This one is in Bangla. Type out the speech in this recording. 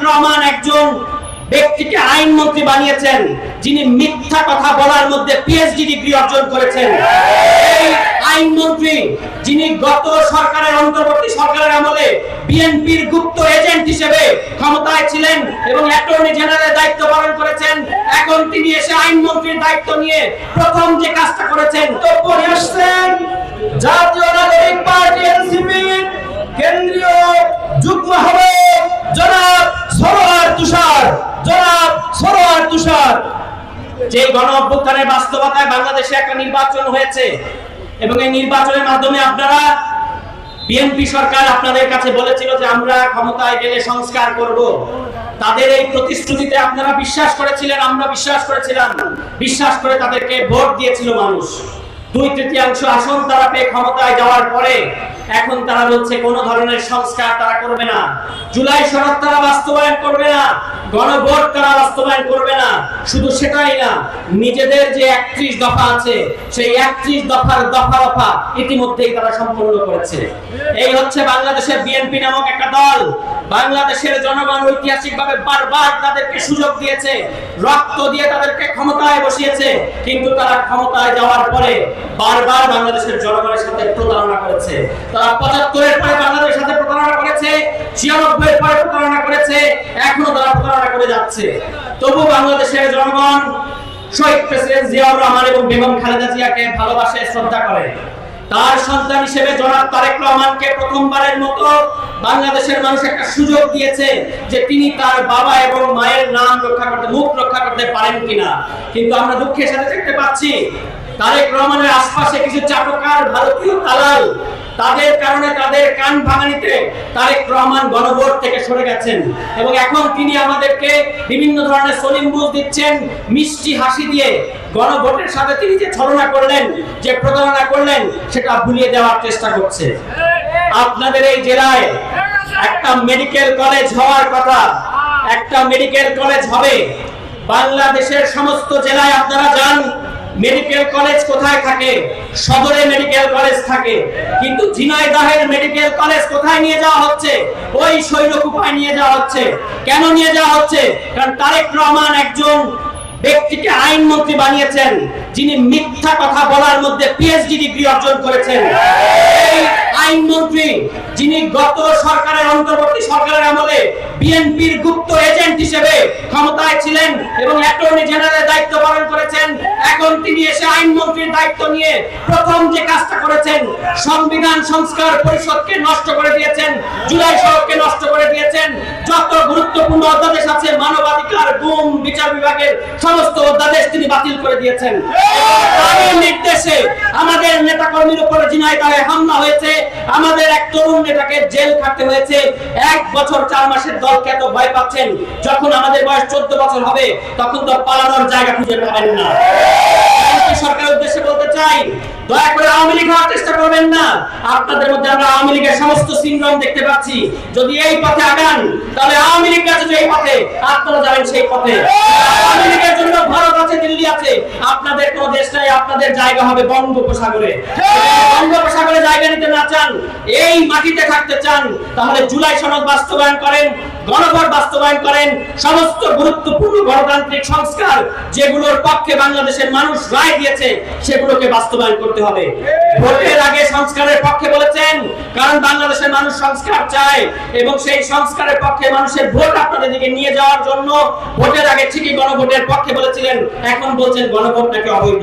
রহমান একজন ব্যক্তিকে আইনমন্ত্রী বানিয়েছেন যিনি মিথ্যা কথা বলার মধ্যে পিএইচডি ডিগ্রি অর্জন করেছেন। এই আইনমন্ত্রী যিনি গত সরকারের অন্তর্বর্তী সরকারের আমলে বিএনপির গুপ্ত এজেন্ট হিসেবে ক্ষমতায় ছিলেন এবং অ্যাটর্নি জেনারেলের দায়িত্ব পালন করেছেন, এখন তিনি এসে আইনমন্ত্রীর দায়িত্ব নিয়ে প্রথম যে কাজটা করেছেন তো আসছেন জাতীয় নাগরিক পার্টি এনসিপির কেন্দ্রীয় যুগ্ম আহ্বায়ক জনাব সরোয়ার তুষার। যে গণ অভ্যুত্থানের বাস্তবতায় বাংলাদেশে একটা নির্বাচন হয়েছে এবং এই নির্বাচনের মাধ্যমে আপনারা বিএনপি সরকার আপনাদের কাছে বলেছিল যে আমরা ক্ষমতায় গেলে সংস্কার করব। তাদের এই প্রতিশ্রুতিতে আপনারা বিশ্বাস করেছিলেন, আমরা বিশ্বাস করেছিলাম, বিশ্বাস করে তাদেরকে ভোট দিয়েছিল মানুষ। 2/3 আসন তারা পেয়ে ক্ষমতায় যাওয়ার পরে এখন তারা বলছে কোন ধরনের সংস্কার তারা করবে না, জুলাই সনদ তারা বাস্তবায়ন করবে না, গণভোট তারা বাস্তবায়ন করবে না। শুধু সেটাই না, নিজেদের যে 31 দফা আছে সেই 31 দফার দফা ইতিমধ্যেই তারা সম্পূর্ণ করেছে। এই হচ্ছে বাংলাদেশের বিএনপি নামক একটা দল। বাংলাদেশের জনগণ ঐতিহাসিকভাবে বারবার তাদেরকে সুযোগ দিয়েছে, রক্ত দিয়ে তাদেরকে ক্ষমতায় বসিয়েছে, কিন্তু তারা ক্ষমতায় যাওয়ার পরে বারবার বাংলাদেশের জনগণের সাথে প্রতারণা করেছে। তারা 75-এর পরে বাংলাদেশের সাথে প্রতারণা করেছে, 96-এর পরে প্রতারণা করেছে, এখনো তারা প্রতারণা করে যাচ্ছে। তবু বাংলাদেশের জনগণ শহীদ প্রেসিডেন্ট জিয়াউর রহমান এবং বেগম খালেদা জিয়াকে ভালোবাসে, শ্রদ্ধা করে। তার সন্তান হিসেবে জনাব তারেক রহমানকে প্রথমবারের মতো বাংলাদেশের মানুষ একটা সুযোগ দিয়েছে যে তিনি তার বাবা এবং মায়ের নাম রক্ষা করতে, মুখ রক্ষা করতে পারেন কিনা। কিন্তু আমরা দুঃখের সাথে দেখতে পাচ্ছি তারেক রহমানের আশপাশে কিছু চাটকার ভারতীয় দালাল, তাদের কারণে তাদের কান ভাঙানিতে তারেক রহমান গণভোট থেকে সরে গেছেন এবং এখন তিনি আমাদেরকে বিভিন্ন ধরনের সলিম বুঝ দিচ্ছেন মিষ্টি হাসি দিয়ে। গণভোটের সাথে তিনি যে ছলনা করলেন, যে প্রতারণা করলেন, সেটা ভুলিয়ে দেওয়ার চেষ্টা করছে। আপনাদের এই জেলায় একটা মেডিকেল কলেজ হওয়ার কথা, একটা মেডিকেল কলেজ হবে। বাংলাদেশের সমস্ত জেলায় আপনারা যান, মেডিকেল কলেজ কোথায় থাকে? সদরে মেডিকেল কলেজ থাকে, কিন্তু ঝিনাইদহের মেডিকেল কলেজ কোথায় নিয়ে যাওয়া হচ্ছে? ওই শৈলকুপায় নিয়ে যাওয়া হচ্ছে। কেন নিয়ে যাওয়া হচ্ছে? কারণ তারেক রহমান একজন ব্যক্তিকে আইনমন্ত্রী বানিয়েছেন যিনি মিথ্যা কথা বলার মধ্যে পিএইচডি ডিগ্রি অর্জন করেছেন। এই আইনমন্ত্রী যিনি গত সরকারের অন্তর্বর্তী সরকারের আমলে বিএনপির গুপ্ত এজেন্ট হিসেবে ক্ষমতায় ছিলেন এবং অ্যাটর্নি জেনারেলের দায়িত্ব পালন করেছেন, এখন তিনি এসে আইনমন্ত্রীর দায়িত্ব নিয়ে প্রথম যে কাজটা করেছেন, সংবিধান সংস্কার পরিষদকে নষ্ট করে দিয়েছেন, জুলাই সনদকে নষ্ট করে দিয়েছেন। যত গুরুত্বপূর্ণ অধ্যাদেশ আছে, মানবাধিকার, গুম, বিচার বিভাগের সমস্ত অধ্যাদেশ তিনি বাতিল করে দিয়েছেন। তার নির্দেশে আমাদের নেতাকর্মীর উপরে ঝিনাইদহে হামলা হয়েছে, আমাদের এক তরুণ নেতাকে জেল খাটতে হয়েছে। 1 বছর 4 মাসের দলকে এত ভয় পাচ্ছেন, যখন আমাদের বয়স 14 বছর হবে তখন তো পালানোর জায়গা খুঁজে পাবেন না। সরকারের উদ্দেশ্যে বলতে চাই, দয়া করে আওয়ামী লীগ হওয়ার চেষ্টা করবেন না। আপনাদের মধ্যে আমরা আওয়ামী লীগের সমস্ত সিনড্রোম দেখতে পাচ্ছি। যদি এই পথে আগান তাহলে আওয়ামী লীগ আছে যে এই পথে, আপনারা যাবেন সেই পথে। আওয়ামী লীগের জন্য ভারত আছে, দিল্লি আছে, আপনাদের কোনো দেশ নাই, আপনাদের জায়গা হবে বঙ্গোপসাগরে। বঙ্গোপসাগরে জায়গা নিতে না চান, এই মাটিতে থাকতে চান, তাহলে জুলাই সনদ বাস্তবায়ন করেন, গণভোট বাস্তবায়ন করেন, সমস্ত গুরুত্বপূর্ণ গণতান্ত্রিক সংস্কার যেগুলোর পক্ষে বাংলাদেশের মানুষ রায় দিয়েছে সেগুলোকে বাস্তবায়ন করতে হবে। ভোটের আগে সংস্কারের পক্ষে বলেছেন, কারণ বাংলাদেশের মানুষ সংস্কার চায় এবং সেই সংস্কারের পক্ষে মানুষের ভোট আপনাদের দিকে নিয়ে যাওয়ার জন্য ভোটের আগে ঠিকই গণভোটের পক্ষে বলেছিলেন, এখন বলছেন গণভোট নাকি অবৈধ।